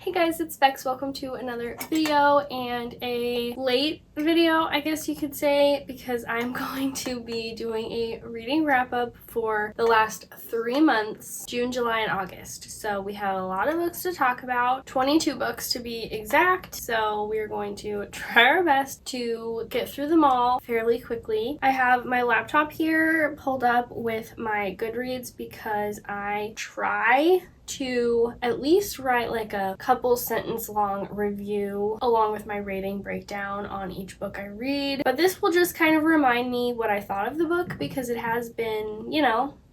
Hey guys, it's Bex. Welcome to another video, and a late video, I guess you could say, because I'm going to be doing a reading wrap-up for the last 3 months, June, July, and August. So we have a lot of books to talk about, 22 books to be exact, so we're going to try our best to get through them all fairly quickly. I have my laptop here pulled up with my Goodreads because I try to at least write like a couple sentence long review along with my rating breakdown on each book I read. But this will just kind of remind me what I thought of the book because it has been,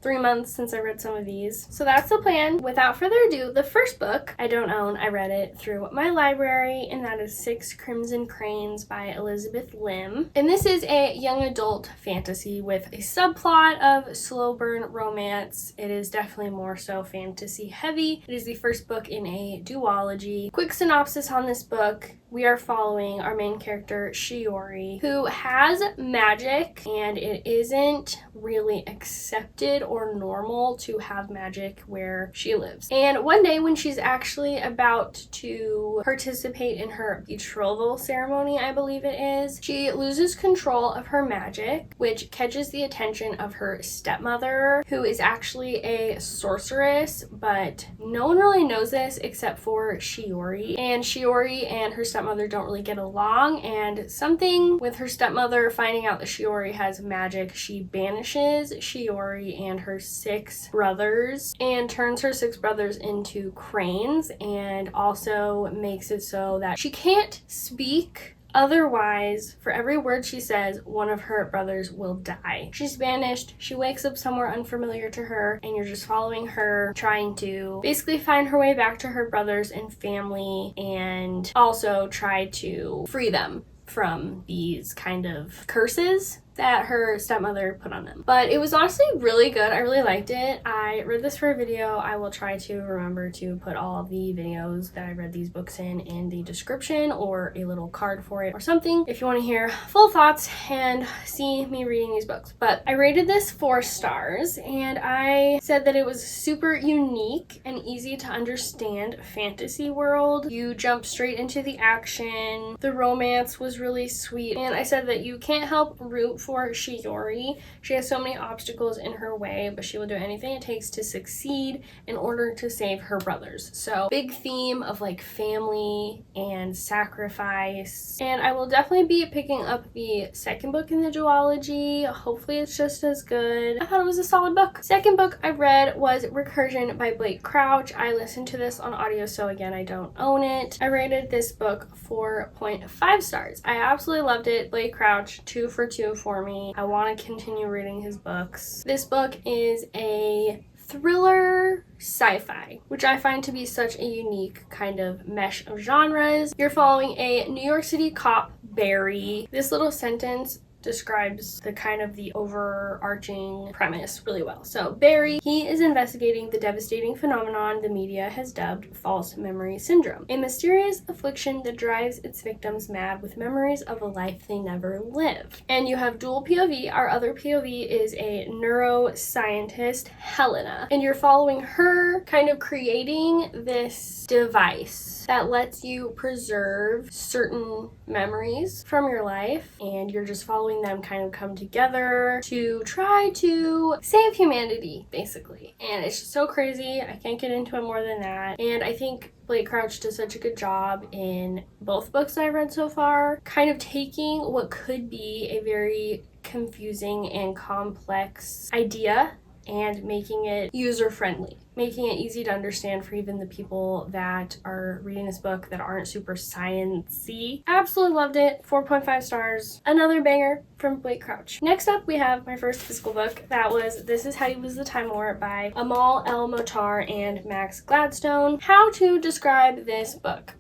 3 months since I read some of these. So that's the plan. Without further ado, the first book I don't own. I read it through my library, and that is 6 Crimson Cranes by Elizabeth Lim. And this is a young adult fantasy with a subplot of slow burn romance. It is definitely more so fantasy heavy. It is the first book in a duology. Quick synopsis on this book. We are following our main character, Shiori, who has magic, and it isn't really accepted or normal to have magic where she lives. And one day when she's actually about to participate in her betrothal ceremony, I believe it is, she loses control of her magic, which catches the attention of her stepmother, who is actually a sorceress, but no one really knows this except for Shiori. And Shiori and her stepmother don't really get along, and something with her stepmother finding out that Shiori has magic, she banishes Shiori and her 6 brothers and turns her 6 brothers into cranes, and also makes it so that she can't speak. Otherwise, for every word she says, one of her brothers will die. She's banished, she wakes up somewhere unfamiliar to her, and you're just following her, trying to basically find her way back to her brothers and family, and also try to free them from these kind of curses that her stepmother put on them. But it was honestly really good. I really liked it. I read this for a video. I will try to remember to put all of the videos that I read these books in the description, or a little card for it or something if you want to hear full thoughts and see me reading these books. But I rated this 4 stars, and I said that it was super unique and easy to understand fantasy world. You jump straight into the action. The romance was really sweet, and I said that you can't help root for Shiori. She has so many obstacles in her way, but she will do anything it takes to succeed in order to save her brothers. So big theme of like family and sacrifice. And I will definitely be picking up the second book in the duology. Hopefully it's just as good. I thought it was a solid book. Second book I read was Recursion by Blake Crouch. I listened to this on audio, so again, I don't own it. I rated this book 4.5 stars. I absolutely loved it. Blake Crouch, 2 for 2 for me. I want to continue reading his books. This book is a thriller sci-fi, which I find to be such a unique kind of mesh of genres. You're following a New York City cop, Barry. This little sentence describes the kind of the overarching premise really well. So Barry, he is investigating the devastating phenomenon the media has dubbed false memory syndrome, a mysterious affliction that drives its victims mad with memories of a life they never lived. And you have dual POV. Our other POV is a neuroscientist, Helena, and you're following her kind of creating this device that lets you preserve certain memories from your life, and you're just following them kind of come together to try to save humanity, basically. And it's just so crazy. I can't get into it more than that. And I think Blake Crouch does such a good job in both books I've read so far, kind of taking what could be a very confusing and complex idea and making it user-friendly, making it easy to understand for even the people that are reading this book that aren't super science-y. Absolutely loved it. 4.5 stars. Another banger from Blake Crouch. Next up, we have my first physical book. That was This Is How You Lose the Time War by Amal El Motar and Max Gladstone. How to describe this book?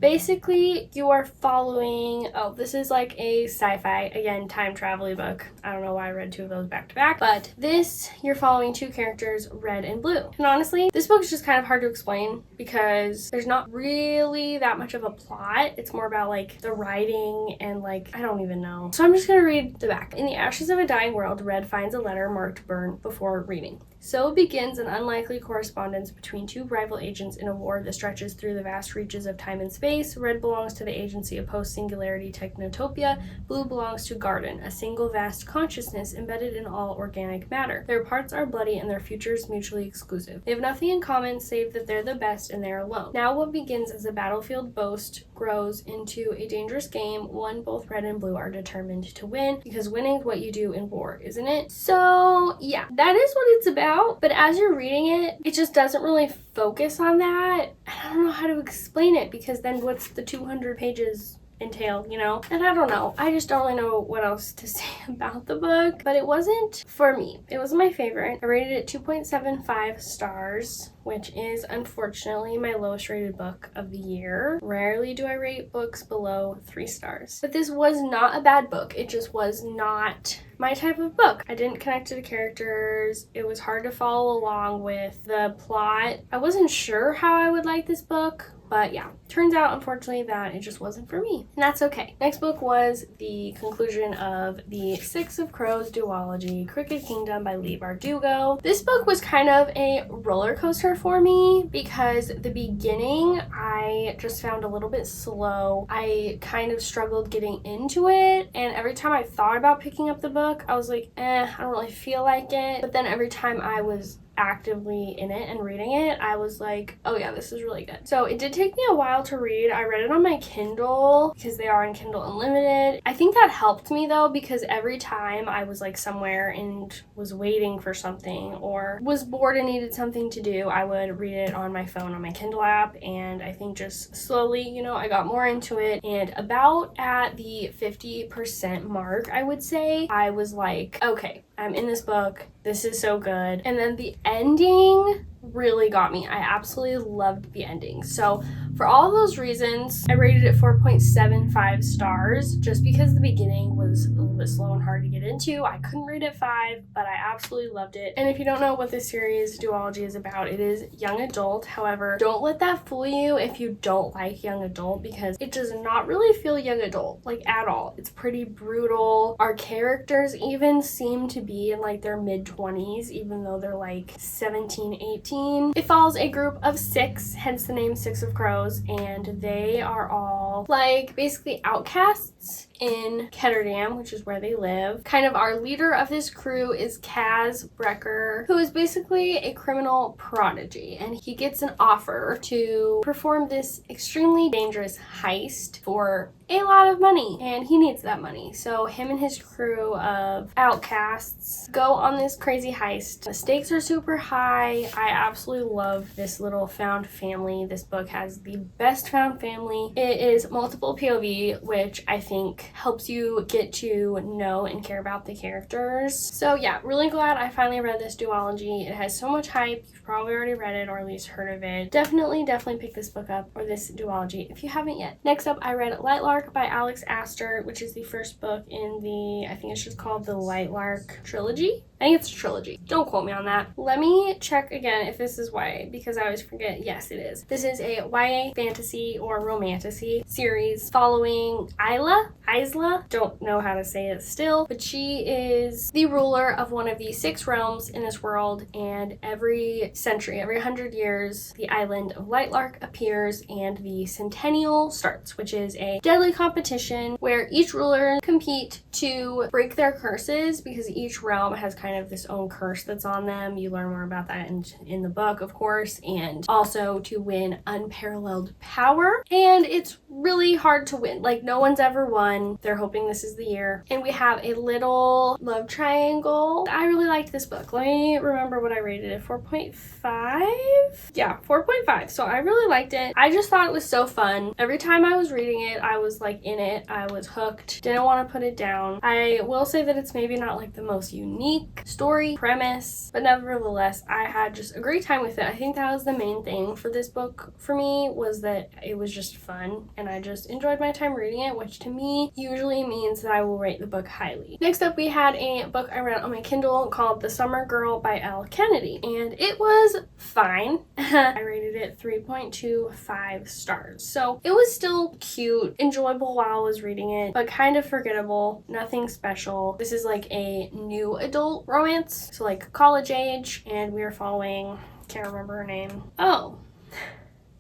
Basically, you are following, this is like a sci-fi, again, time travel book. I don't know why I read 2 of those back to back, but this, you're following 2 characters, Red and Blue. blue. And honestly, this book is just kind of hard to explain because there's not really that much of a plot. It's more about like the writing and like, I don't even know. So I'm just gonna read the back. In the ashes of a dying world, Red finds a letter marked burn before reading. So begins an unlikely correspondence between two rival agents in a war that stretches through the vast reaches of time and space. Red belongs to the agency of post-singularity Technotopia. Blue belongs to Garden, a single vast consciousness embedded in all organic matter. Their parts are bloody and their futures mutually exclusive. They have nothing in common save that they're the best and they're alone. Now what begins as a battlefield boast grows into a dangerous game, one both Red and Blue are determined to win, because winning's what you do in war, isn't it? So yeah, that is what it's about. But as you're reading it, it just doesn't really focus on that. I don't know how to explain it, because then what's the 200 pages entail, you know? And I don't know. I just don't really know what else to say about the book. But it wasn't for me. It wasn't my favorite. I rated it 2.75 stars, which is unfortunately my lowest rated book of the year. Rarely do I rate books below 3 stars. But this was not a bad book. It just was not my type of book. I didn't connect to the characters. It was hard to follow along with the plot. I wasn't sure how I would like this book. But yeah, turns out, unfortunately, that it just wasn't for me. And that's okay. Next book was the conclusion of the Six of Crows duology, Crooked Kingdom by Leigh Bardugo. This book was kind of a roller coaster for me because the beginning I just found a little bit slow. I kind of struggled getting into it, and every time I thought about picking up the book, I was like, I don't really feel like it. But then every time I was actively in it and reading it, I was like, oh yeah, this is really good. So it did take me a while to read. I read it on my Kindle because they are in Kindle Unlimited. I think that helped me though, because every time I was like somewhere and was waiting for something or was bored and needed something to do, I would read it on my phone on my Kindle app. And I think just slowly, you know, I got more into it, and about at the 50% mark, I would say, I was like, okay, I'm in this book. This is so good. And then the ending really got me. I absolutely loved the ending. So for all those reasons, I rated it 4.75 stars, just because the beginning was a little bit slow and hard to get into. I couldn't rate it 5, but I absolutely loved it. And if you don't know what this series duology is about, it is young adult. However, don't let that fool you if you don't like young adult, because it does not really feel young adult, like at all. It's pretty brutal. Our characters even seem to be in like their mid-20s, even though they're like 17, 18. It follows a group of 6, hence the name Six of Crows, and they are all like basically outcasts in Ketterdam, which is where they live. Kind of our leader of this crew is Kaz Brecker, who is basically a criminal prodigy, and he gets an offer to perform this extremely dangerous heist for a lot of money, and he needs that money. So him and his crew of outcasts go on this crazy heist. The stakes are super high. I absolutely love this little found family. This book has the best found family. It is multiple POV, which I think helps you get to know and care about the characters. So yeah, really glad I finally read this duology. It has so much hype. You've probably already read it or at least heard of it. Definitely pick this book up, or this duology, if you haven't yet. Next up, I read Lightlark by Alex Astor, which is the first book in the, I think it's just called the Lightlark trilogy. I think it's a trilogy. Don't quote me on that. Let me check again if this is YA, because I always forget. Yes, it is. This is a YA fantasy or romantasy series following Isla, don't know how to say it still, but she is the ruler of one of the 6 realms in this world, and every century, every 100 years, the island of Lightlark appears and the centennial starts, which is a deadly competition where each ruler compete to break their curses, because each realm has kind of this own curse that's on them. You learn more about that in the book, of course, and also to win unparalleled power. And it's really hard to win. Like, no one's ever won. They're hoping this is the year. And we have a little love triangle. I really liked this book. Let me remember what I rated it. 4.5? Yeah, 4.5. So I really liked it. I just thought it was so fun. Every time I was reading it, I was like in it. I was hooked. Didn't want to put it down. I will say that it's maybe not like the most unique story premise, but nevertheless I had just a great time with it. I think that was the main thing for this book for me, was that it was just fun and I just enjoyed my time reading it, which to me usually means that I will rate the book highly. Next up, we had a book I read on my Kindle called The Summer Girl by Elle Kennedy, and it was fine. I rated it 3.25 stars. So it was still cute, enjoyable while I was reading it, but kind of forgettable, nothing special. This is like a new adult romance, so like college age, and we are following, can't remember her name. Oh.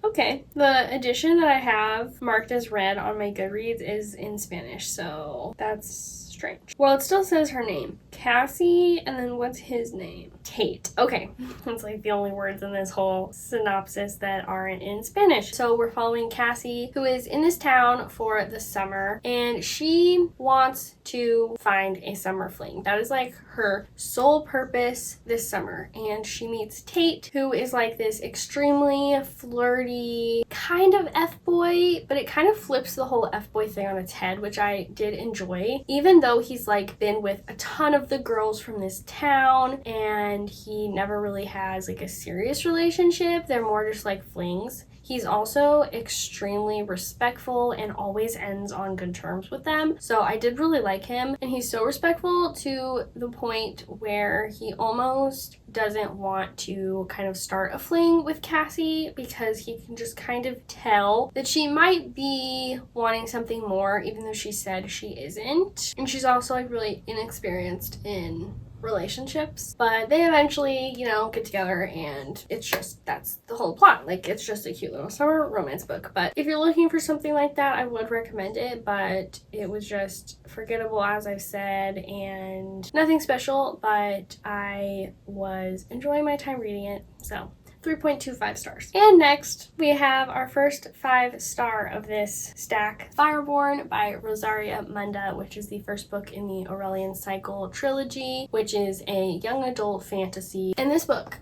Okay, the edition that I have marked as read on my Goodreads is in Spanish, so that's strange. Well, it still says her name, Cassie, and then what's his name? Tate. Okay, that's like the only words in this whole synopsis that aren't in Spanish. So we're following Cassie, who is in this town for the summer, and she wants to find a summer fling. That is like her sole purpose this summer. And she meets Tate, who is like this extremely flirty kind of F-boy, but it kind of flips the whole F-boy thing on its head, which I did enjoy. Even though he's like been with a ton of the girls from this town and he never really has like a serious relationship, they're more just like flings. He's also extremely respectful and always ends on good terms with them. So I did really like him, and he's so respectful to the point where he almost doesn't want to kind of start a fling with Cassie because he can just kind of tell that she might be wanting something more, even though she said she isn't. And she's also like really inexperienced in relationships, but they eventually, you know, get together, and it's just, that's the whole plot. Like, it's just a cute little summer romance book. But if you're looking for something like that, I would recommend it, but it was just forgettable, as I've said, and nothing special, but I was enjoying my time reading it, so 3.25 stars. And next, we have our first 5-star of this stack, Fireborne by Rosaria Munda, which is the first book in the Aurelian Cycle trilogy, which is a young adult fantasy. And this book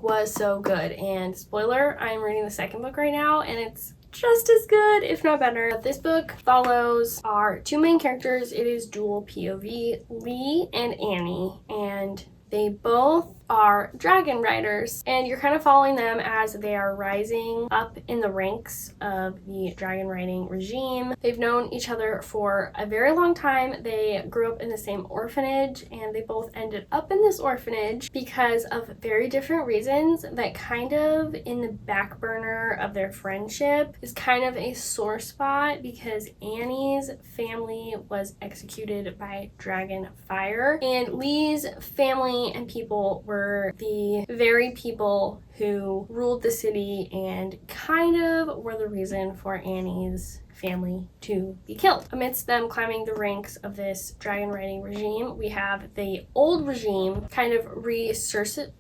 was so good. And spoiler, I'm reading the second book right now, and it's just as good, if not better. This book follows our two main characters. It is dual POV, Lee and Annie, and they both are dragon riders, and you're kind of following them as they are rising up in the ranks of the dragon riding regime. They've known each other for a very long time. They grew up in the same orphanage, and they both ended up in this orphanage because of very different reasons that kind of in the back burner of their friendship is kind of a sore spot, because Annie's family was executed by dragon fire, and Lee's family and people were the very people who ruled the city and kind of were the reason for Annie's family to be killed. Amidst them climbing the ranks of this dragon riding regime, we have the old regime kind of resurfacing,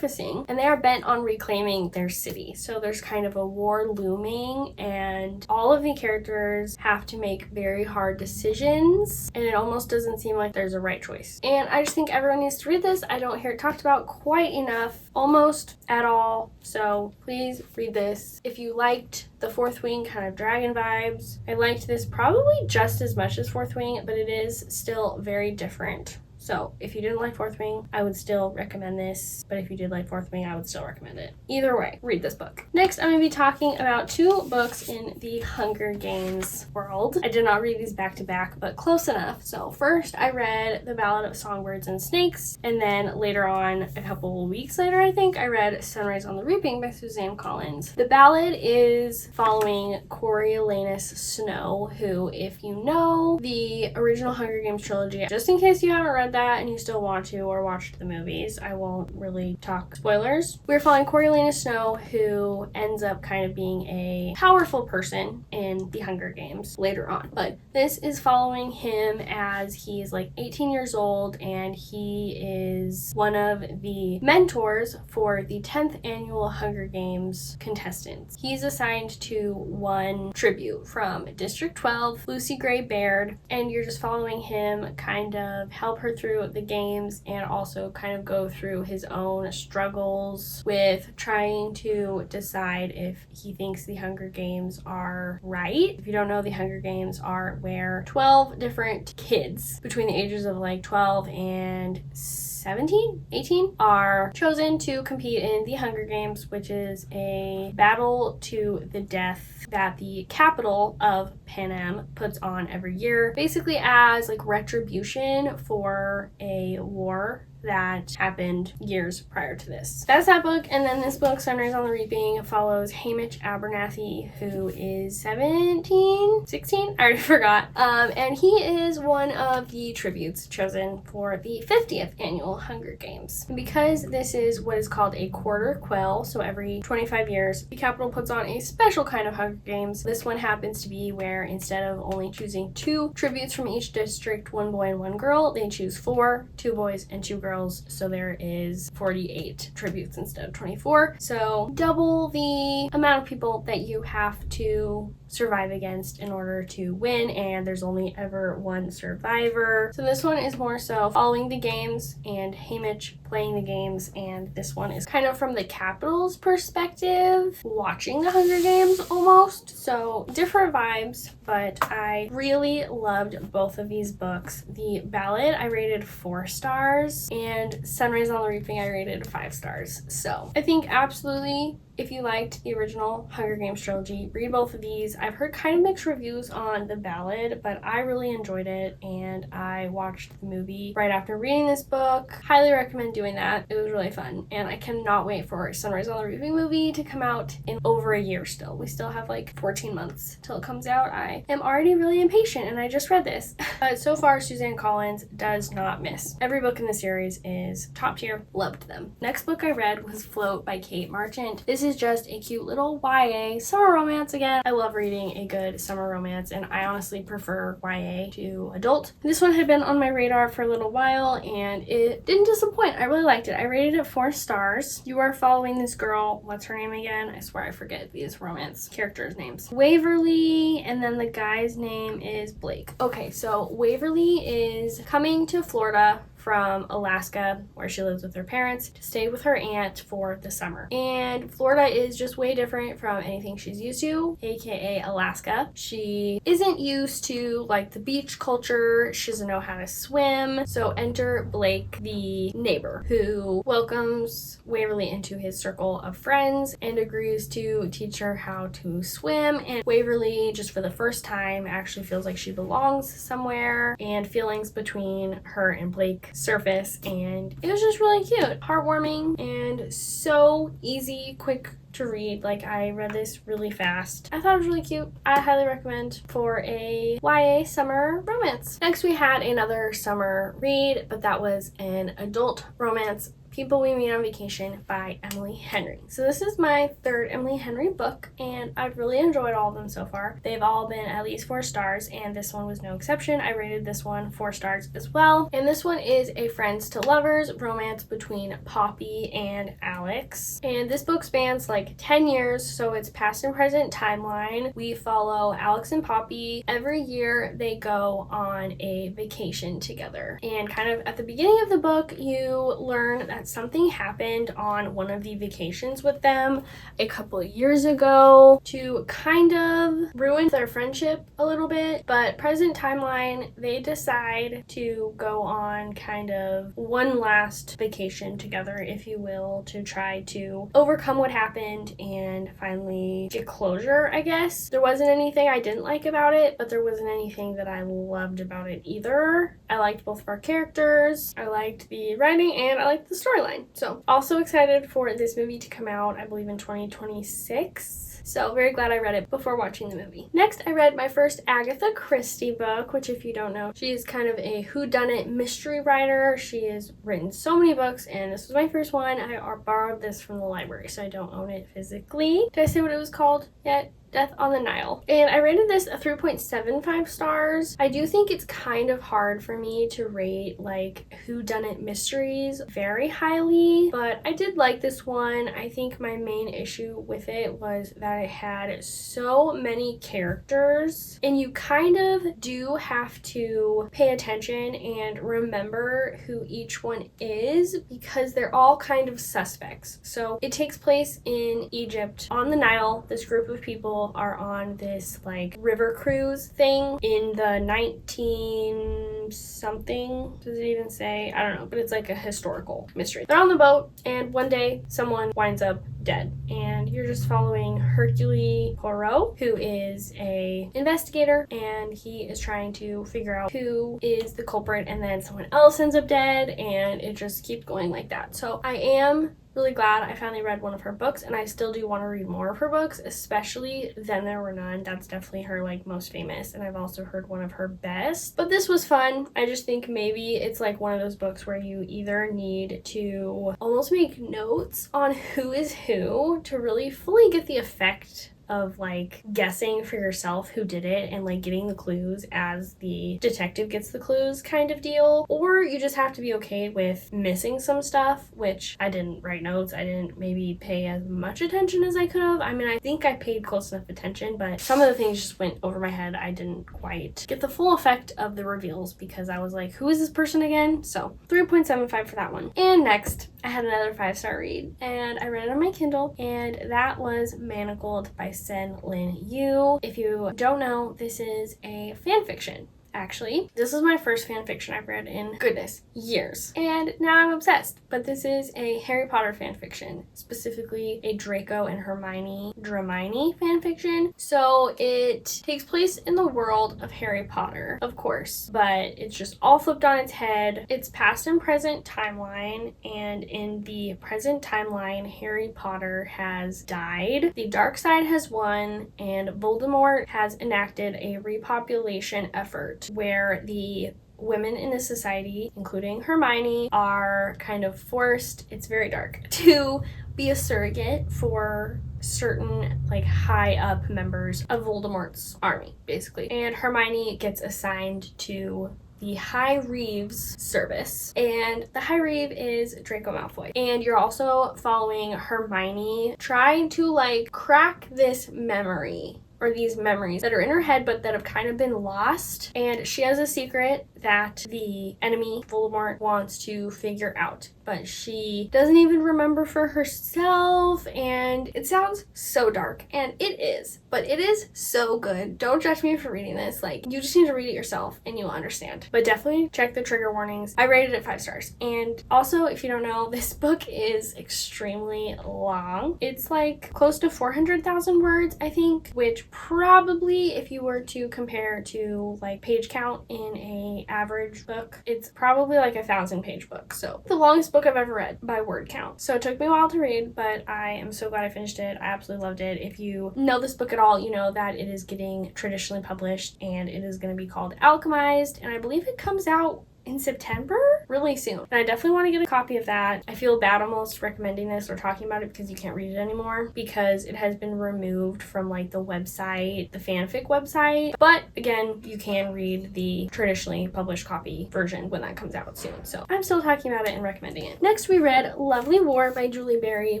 and they are bent on reclaiming their city. So there's kind of a war looming, and all of the characters have to make very hard decisions, and it almost doesn't seem like there's a right choice. And I just think everyone needs to read this. I don't hear it talked about quite enough, almost at all, so please read this. If you liked the Fourth Wing kind of dragon vibes, I liked this probably just as much as Fourth Wing, but it is still very different. So if you didn't like Fourth Wing, I would still recommend this. But if you did like Fourth Wing, I would still recommend it. Either way, read this book. Next, I'm going to be talking about 2 books in the Hunger Games world. I did not read these back to back, but close enough. So first, I read The Ballad of Songbirds and Snakes. And then later on, a couple weeks later, I think, I read Sunrise on the Reaping by Suzanne Collins. The Ballad is following Coriolanus Snow, who, if you know the original Hunger Games trilogy, just in case you haven't read that and you still want to or watched the movies, I won't really talk spoilers. We're following Coriolanus Snow, who ends up kind of being a powerful person in the Hunger Games later on. But this is following him as he's like 18 years old, and he is one of the mentors for the 10th annual Hunger Games contestants. He's assigned to one tribute from District 12, Lucy Gray Baird, and you're just following him kind of help her through through the games and also kind of go through his own struggles with trying to decide if he thinks the Hunger Games are right. If you don't know, the Hunger Games are where 12 different kids between the ages of like 12 and 17, 18 are chosen to compete in the Hunger Games, which is a battle to the death that the capital of Panem puts on every year, basically as like retribution for a war that happened years prior to this. That's that book. And then this book, Sunrise on the Reaping, follows Hamish Abernathy, who is 17, 16? I already forgot. And he is one of the tributes chosen for the 50th annual Hunger Games. And because this is what is called a quarter quell, so every 25 years, the capital puts on a special kind of Hunger Games. This one happens to be where instead of only choosing 2 tributes from each district, 1 boy and 1 girl, they choose 4, 2 boys and 2 girls. So there is 48 tributes instead of 24. So double the amount of people that you have to survive against in order to win, and there's only ever 1 survivor. So this one is more so following the games and Hamish playing the games, and this one is kind of from the capital's perspective, watching the Hunger Games almost. So different vibes, but I really loved both of these books. The Ballad I rated 4 stars, and Sunrise on the Reaping I rated 5 stars. So I think absolutely, if you liked the original Hunger Games trilogy, read both of these. I've heard kind of mixed reviews on The Ballad, but I really enjoyed it, and I watched the movie right after reading this book. Highly recommend doing that. It was really fun, and I cannot wait for Sunrise on the Reaping movie to come out in over a year still. We still have like 14 months till it comes out. I am already really impatient, and I just read this. But so far, Suzanne Collins does not miss. Every book in the series is top tier. Loved them. Next book I read was Float by Kate Marchant. This is just a cute little YA summer romance again. I love reading a good summer romance, and I honestly prefer YA to adult. This one had been on my radar for a little while, and it didn't disappoint. I really liked it. I rated it 4 stars. You are following this girl. What's her name again? I swear I forget these romance characters' names. Waverly, and then the guy's name is Blake. Okay, so Waverly is coming to Florida from Alaska, where she lives with her parents, to stay with her aunt for the summer. And Florida is just way different from anything she's used to, aka Alaska. She isn't used to like the beach culture. She doesn't know how to swim. So enter Blake, the neighbor, who welcomes Waverly into his circle of friends and agrees to teach her how to swim. And Waverly, just for the first time, actually feels like she belongs somewhere, and feelings between her and Blake surface, and it was just really cute, heartwarming, and so easy, quick to read. Like, I read this really fast. I thought it was really cute. I highly recommend for a YA summer romance. Next we had another summer read, but that was an adult romance, People We Meet on Vacation by Emily Henry. So this is my 3rd Emily Henry book, and I've really enjoyed all of them so far. They've all been at least 4 stars, and this one was no exception. I rated this one 4 stars as well. And this one is a friends to lovers romance between Poppy and Alex. And this book spans like 10 years, so it's past and present timeline. We follow Alex and Poppy. Every year they go on a vacation together. And kind of at the beginning of the book, you learn that something happened on one of the vacations with them a couple of years ago to kind of ruin their friendship a little bit. But present timeline, they decide to go on kind of one last vacation together, if you will, to try to overcome what happened and finally get closure, I guess. There wasn't anything I didn't like about it, but there wasn't anything that I loved about it either. I liked both of our characters, I liked the writing, and I liked the storyline. So also excited for this movie to come out, I believe in 2026. So very glad I read it before watching the movie. Next, I read my first Agatha Christie book, which if you don't know, she is kind of a whodunit mystery writer. She has written so many books, and this was my first one. I borrowed this from the library, so I don't own it physically. Did I say what it was called yet? Death on the Nile. And I rated this a 3.75 stars. I do think it's kind of hard for me to rate like whodunit mysteries very highly, but I did like this one. I think my main issue with it was that it had so many characters, and you kind of do have to pay attention and remember who each one is because they're all kind of suspects. So it takes place in Egypt on the Nile. This group of people are on this like river cruise thing in the 19 something. Does it even say? I don't know, but it's like a historical mystery. They're on the boat and one day someone winds up dead, and you're just following Hercule Poirot, who is a investigator, and he is trying to figure out who is the culprit, and then someone else ends up dead, and it just keeps going like that. So I am really glad I finally read one of her books, and I still do want to read more of her books, especially Then There Were None. That's definitely her like most famous, and I've also heard one of her best. But this was fun. I just think maybe it's like one of those books where you either need to almost make notes on who is who to really fully get the effect of like guessing for yourself who did it and like getting the clues as the detective gets the clues kind of deal, or you just have to be okay with missing some stuff, which I didn't write notes. I didn't maybe pay as much attention as I could have. I mean, I think I paid close enough attention, but some of the things just went over my head. I didn't quite get the full effect of the reveals because I was like, who is this person again? So 3.75 for that one. And next, I had another 5-star read, and I read it on my Kindle, and that was Manacled by Sen Lin Yu. If you don't know, this is a fan fiction. Actually, this is my first fan fiction I've read in, goodness, years. And now I'm obsessed. But this is a Harry Potter fan fiction, specifically a Draco and Hermione Dramini fan fiction. So it takes place in the world of Harry Potter, of course, but it's just all flipped on its head. It's past and present timeline, and in the present timeline, Harry Potter has died. The dark side has won, and Voldemort has enacted a repopulation effort where the women in the society, including Hermione, are kind of forced, it's very dark, to be a surrogate for certain like high up members of Voldemort's army, basically. And Hermione gets assigned to the High Reeves service, and the High Reeve is Draco Malfoy. And you're also following Hermione trying to like crack this memory, or these memories that are in her head but that have kind of been lost, and she has a secret that the enemy Voldemort wants to figure out, but she doesn't even remember for herself. And it sounds so dark, and it is, but it is so good. Don't judge me for reading this. Like, you just need to read it yourself and you'll understand. But definitely check the trigger warnings. I rated it 5 stars. And also, if you don't know, this book is extremely long. It's like close to 400,000 words, I think, which probably, if you were to compare to like page count in a average book, it's probably like 1,000-page book. So the longest book I've ever read by word count. So it took me a while to read, but I am so glad I finished it. I absolutely loved it. If you know this book at all, you know that it is getting traditionally published, and it is going to be called Alchemized, and I believe it comes out in September, really soon. And I definitely want to get a copy of that. I feel bad almost recommending this or talking about it because you can't read it anymore because it has been removed from like the website, the fanfic website. But again, you can read the traditionally published copy version when that comes out soon. So I'm still talking about it and recommending it. Next, we read Lovely War by Julie Berry,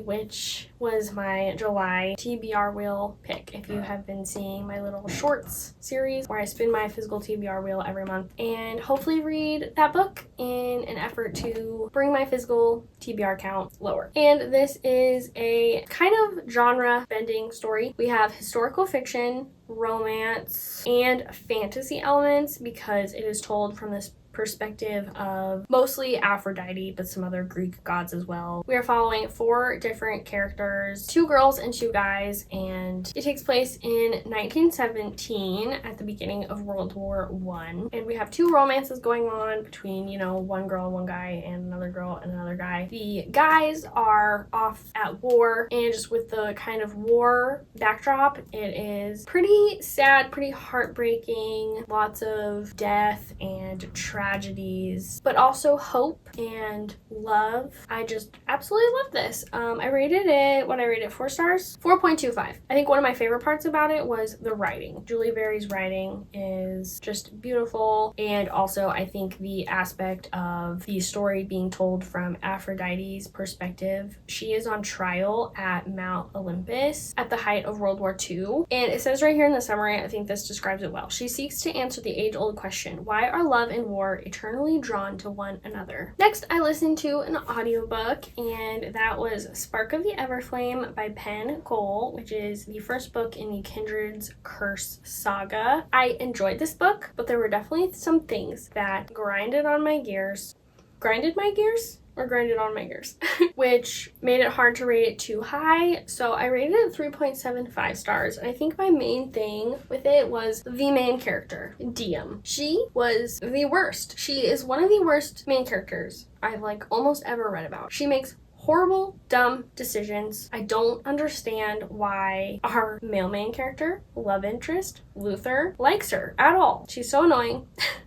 which was my July TBR wheel pick. If you have been seeing my little shorts series where I spin my physical TBR wheel every month, and hopefully read that book in an effort to bring my physical TBR count lower. And this is a kind of genre bending story. We have historical fiction, romance, and fantasy elements because it is told from this perspective of mostly Aphrodite, but some other Greek gods as well. We are following 4 different characters, 2 girls and 2 guys, and it takes place in 1917 at the beginning of World War I. And we have 2 romances going on between, you know, one girl and one guy, and another girl and another guy. The guys are off at war, and just with the kind of war backdrop, it is pretty sad, pretty heartbreaking, lots of death and tragedy tragedies, but also hope and love. I just absolutely love this. I rated it, what I rated, 4 stars? 4.25. I think one of my favorite parts about it was the writing. Julie Berry's writing is just beautiful, and also I think the aspect of the story being told from Aphrodite's perspective. She is on trial at Mount Olympus at the height of World War II, and it says right here in the summary, I think this describes it well. She seeks to answer the age-old question, why are love and war eternally drawn to one another? Next, I listened to an audiobook, and that was Spark of the Everflame by Penn Cole, which is the first book in the Kindred's Curse saga. I enjoyed this book, but there were definitely some things that grinded on my gears. Grinded my gears? Or grinded on my gears, which made it hard to rate it too high. So I rated it 3.75 stars. And I think my main thing with it was the main character, Diem. She was the worst. She is one of the worst main characters I've like almost ever read about. She makes horrible, dumb decisions. I don't understand why our male main character, love interest, Luther, likes her at all. She's so annoying.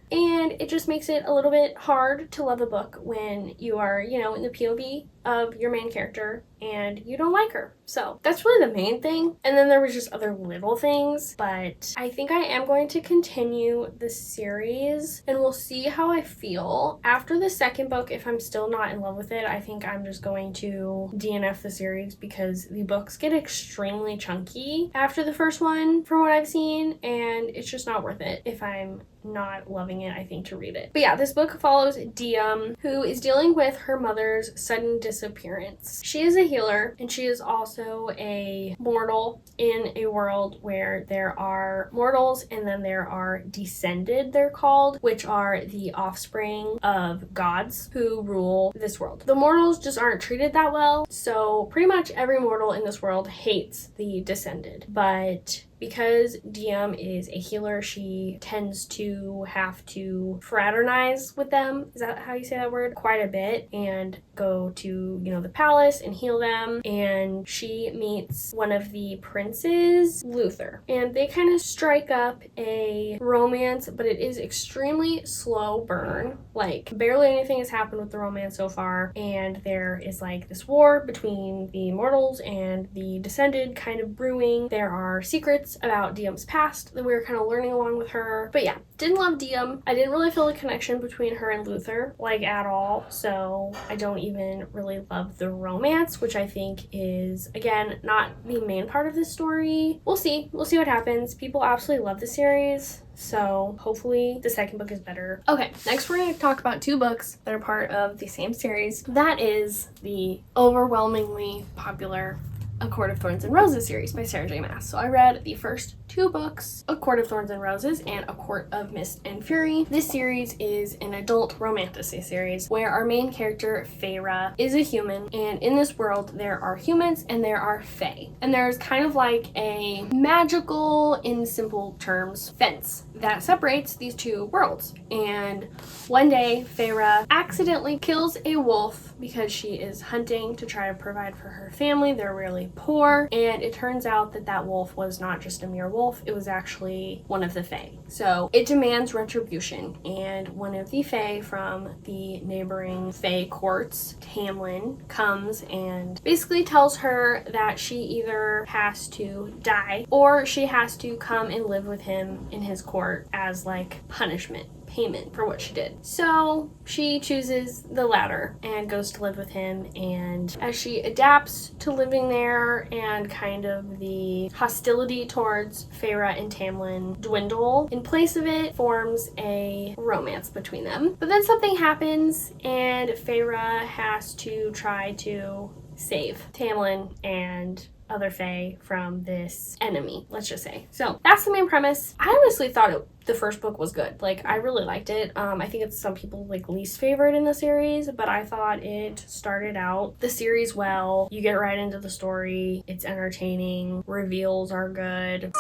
And it just makes it a little bit hard to love a book when you are, you know, in the POV of your main character and you don't like her. So that's really the main thing. And then there was just other little things, but I think I am going to continue the series and we'll see how I feel. After the second book, if I'm still not in love with it, I think I'm just going to DNF the series because the books get extremely chunky after the first one from what I've seen, and it's just not worth it if I'm not loving it, I think, to read it. But yeah, this book follows Diem, who is dealing with her mother's sudden disappearance. She is a healer, and she is also a mortal in a world where there are mortals and then there are descended, they're called, which are the offspring of gods who rule this world. The mortals just aren't treated that well, so pretty much every mortal in this world hates the descended. But because Diem is a healer, she tends to have to fraternize with them. Is that how you say that word? Quite a bit, and go to, you know, the palace and heal them. And she meets one of the princes, Luther, and they kind of strike up a romance, but it is extremely slow burn. Like barely anything has happened with the romance so far, and there is like this war between the mortals and the descended kind of brewing. There are secrets about Diem's past that we were kind of learning along with her. But yeah, didn't love Diem. I didn't really feel a connection between her and Luther, like at all. So I don't even really love the romance, which I think is, again, not the main part of this story. We'll see. We'll see what happens. People absolutely love the series, so hopefully the second book is better. Okay, next we're going to talk about 2 books that are part of the same series. That is the overwhelmingly popular A Court of Thorns and Roses series by Sarah J. Maas. So I read the first 2 books, A Court of Thorns and Roses and A Court of Mist and Fury. This series is an adult romantasy series where our main character, Feyre, is a human, and in this world there are humans and there are fae. And there's kind of like a magical, in simple terms, fence that separates these 2 worlds. And one day, Feyre accidentally kills a wolf because she is hunting to try to provide for her family. They're really poor, and it turns out that that wolf was not just a mere wolf, it was actually one of the fae. So it demands retribution, and one of the fae from the neighboring fae courts, Tamlin, comes and basically tells her that she either has to die or she has to come and live with him in his court as like punishment, payment for what she did. So she chooses the latter and goes to live with him, and as she adapts to living there and kind of the hostility towards Feyre and Tamlin dwindle, in place of it forms a romance between them. But then something happens and Feyre has to try to save Tamlin and other fae from this enemy, let's just say. So that's the main premise. I honestly thought the first book was good. Like, I really liked it. I think it's some people like least favorite in the series, but I thought it started out the series well. You get right into the story. It's entertaining. Reveals are good.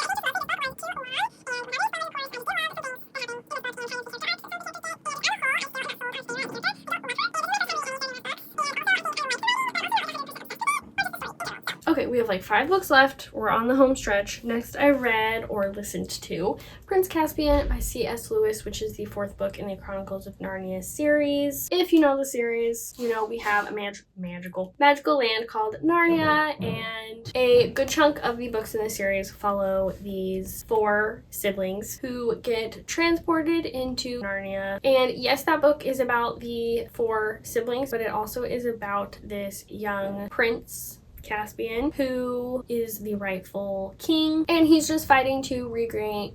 Okay, we have like 5 books left. We're on the home stretch. Next I read or listened to Prince Caspian by C.S. Lewis, which is the 4th book in the Chronicles of Narnia series. If you know the series, you know we have a magical land called Narnia, and a good chunk of the books in the series follow these 4 siblings who get transported into Narnia. And yes, that book is about the 4 siblings, but it also is about this young prince, Caspian, who is the rightful king, and he's just fighting to regain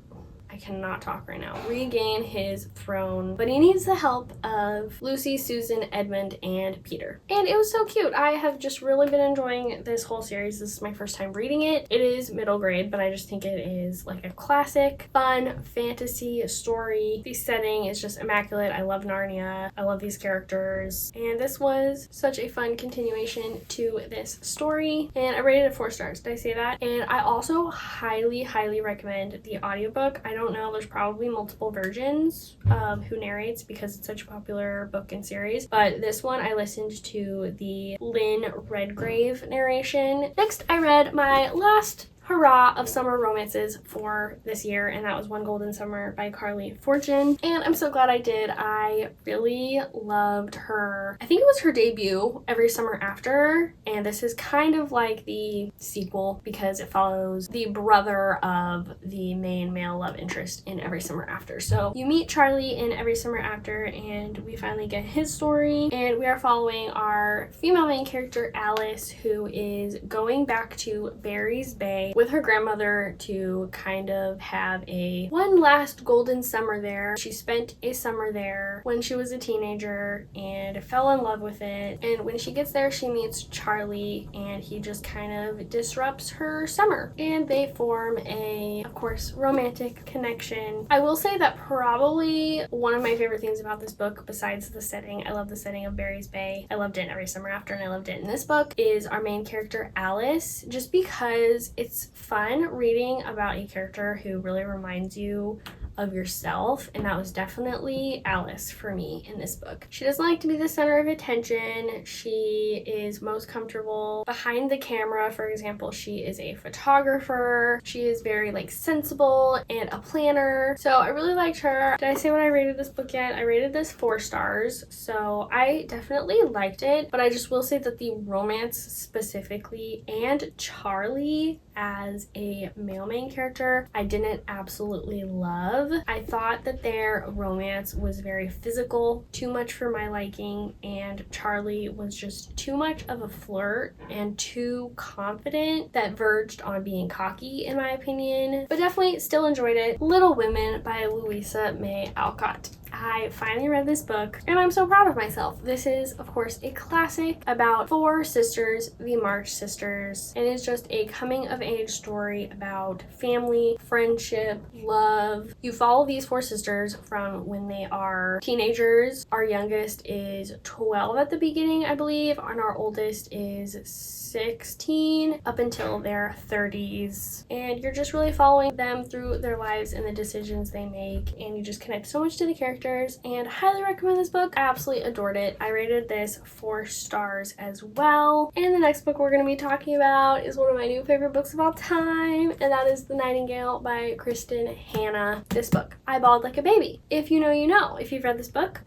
his throne, but he needs the help of Lucy, Susan, Edmund, and Peter. And it was so cute. I have just really been enjoying this whole series. This is my first time reading it. It is middle grade, but I just think it is like a classic, fun fantasy story. The setting is just immaculate. I love Narnia. I love these characters. And this was such a fun continuation to this story. And I rated it 4 stars. Did I say that? And I also highly, highly recommend the audiobook. I don't know, there's probably multiple versions of who narrates because it's such a popular book and series, but this one I listened to the Lynn Redgrave narration. Next, I read my last hurrah of summer romances for this year, and that was One Golden Summer by Carly Fortune, and I'm so glad I did. I really loved her. I think it was her debut, Every Summer After, and this is kind of like the sequel because it follows the brother of the main male love interest in Every Summer After. So you meet Charlie in Every Summer After, and we finally get his story, and we are following our female main character Alice, who is going back to Barry's Bay with her grandmother to kind of have one last golden summer there. She spent a summer there when she was a teenager and fell in love with it. And when she gets there, she meets Charlie, and he just kind of disrupts her summer. And they form of course, romantic connection. I will say that probably one of my favorite things about this book, besides the setting, I love the setting of Barry's Bay. I loved it in Every Summer After, and I loved it in this book, is our main character Alice, just because it's fun reading about a character who really reminds you of yourself, and that was definitely Alice for me in this book. She doesn't like to be the center of attention. She is most comfortable behind the camera. For example, she is a photographer. She is very like sensible and a planner. So I really liked her. Did I say what I rated this book yet? I rated this 4 stars. So I definitely liked it, but I just will say that the romance specifically and Charlie as a male main character, I didn't absolutely love. I thought that their romance was very physical, too much for my liking, and Charlie was just too much of a flirt and too confident that verged on being cocky in my opinion, but definitely still enjoyed it. Little Women by Louisa May Alcott. I finally read this book, and I'm so proud of myself. This is, of course, a classic about 4 sisters, the March sisters, and it's just a coming-of-age story about family, friendship, love. You follow these 4 sisters from when they are teenagers. Our youngest is 12 at the beginning, I believe, and our oldest is 16 up until their 30s, and you're just really following them through their lives and the decisions they make, and you just connect so much to the characters, and highly recommend this book. I absolutely adored it. I rated this 4 stars as well. And the next book we're going to be talking about is one of my new favorite books of all time, and that is The Nightingale by Kristen Hanna. This book, I bawled like a baby. If you know, you know. If you've read this book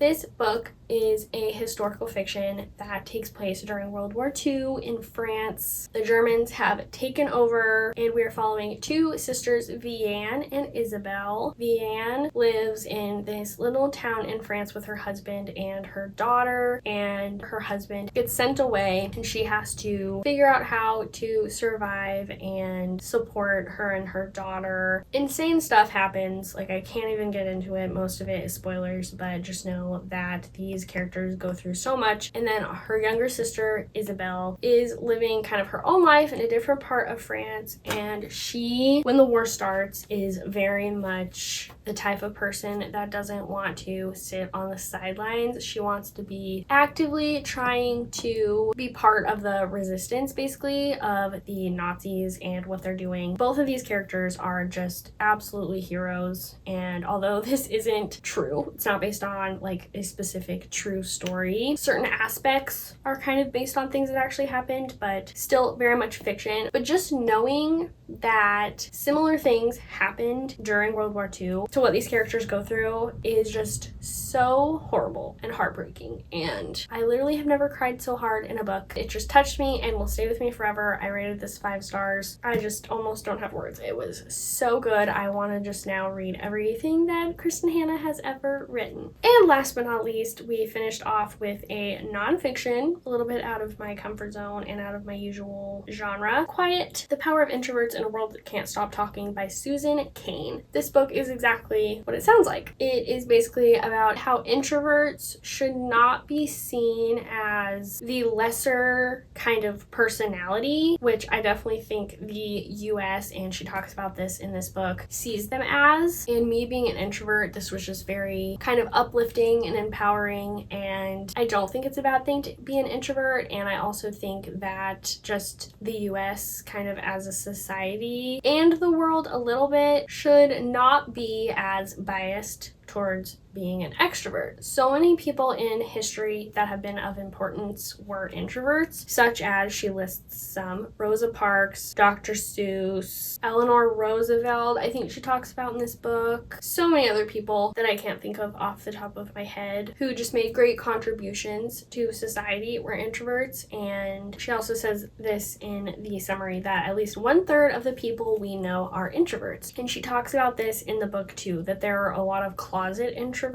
is a historical fiction that takes place during World War II in France. The Germans have taken over, and we are following 2 sisters, Vianne and Isabel. Vianne lives in this little town in France with her husband and her daughter, and her husband gets sent away, and she has to figure out how to survive and support her and her daughter. Insane stuff happens. Like, I can't even get into it. Most of it is spoilers, but just know that these characters go through so much. And then her younger sister, Isabel, is living kind of her own life in a different part of France, and she, when the war starts, is very much the type of person that doesn't want to sit on the sidelines. She wants to be actively trying to be part of the resistance, basically, of the Nazis and what they're doing. Both of these characters are just absolutely heroes, and although this isn't true, it's not based on like a specific like true story. Certain aspects are kind of based on things that actually happened, but still very much fiction. But just knowing that similar things happened during World War II to what these characters go through is just so horrible and heartbreaking. And I literally have never cried so hard in a book. It just touched me and will stay with me forever. I rated this 5 stars. I just almost don't have words. It was so good. I want to just now read everything that Kristen Hanna has ever written. And last but not least, we finished off with a nonfiction, a little bit out of my comfort zone and out of my usual genre. Quiet: The Power of Introverts in a World That Can't Stop Talking by Susan Cain. This book is exactly what it sounds like. It is basically about how introverts should not be seen as the lesser kind of personality, which I definitely think the US, and she talks about this in this book, sees them as. And me being an introvert, this was just very kind of uplifting and empowering, and I don't think it's a bad thing to be an introvert. And I also think that just the US kind of as a society and the world a little bit should not be as biased towards being an extrovert. So many people in history that have been of importance were introverts, such as, she lists some, Rosa Parks, Dr. Seuss, Eleanor Roosevelt, I think she talks about in this book. So many other people that I can't think of off the top of my head who just made great contributions to society were introverts. And she also says this in the summary, that at least 1/3 of the people we know are introverts. And she talks about this in the book too, that there are a lot of closet introverts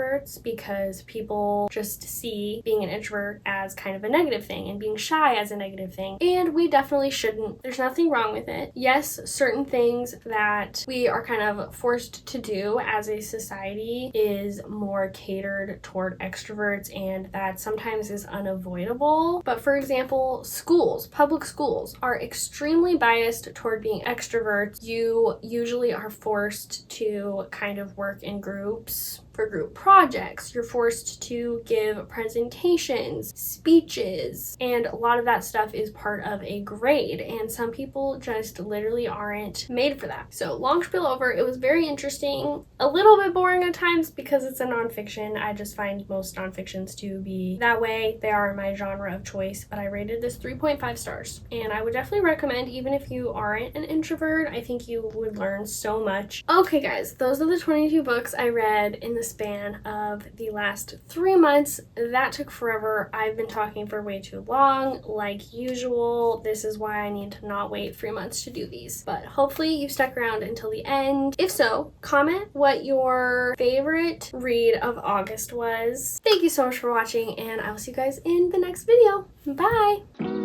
because people just see being an introvert as kind of a negative thing and being shy as a negative thing. And we definitely shouldn't. There's nothing wrong with it. Yes, certain things that we are kind of forced to do as a society is more catered toward extroverts, and that sometimes is unavoidable. But for example, schools, public schools, are extremely biased toward being extroverts. You usually are forced to kind of work in groups for group projects. You're forced to give presentations, speeches, and a lot of that stuff is part of a grade, and some people just literally aren't made for that. So long spiel over, it was very interesting, a little bit boring at times because it's a nonfiction. I just find most nonfictions to be that way. They are my genre of choice, but I rated this 3.5 stars, and I would definitely recommend, even if you aren't an introvert. I think you would learn so much. Okay guys, those are the 22 books I read in the span of the last 3 months. That took forever. I've been talking for way too long, like usual. This is why I need to not wait 3 months to do these. But hopefully you stuck around until the end. If so, comment what your favorite read of August was. Thank you so much for watching, and I will see you guys in the next video. Bye!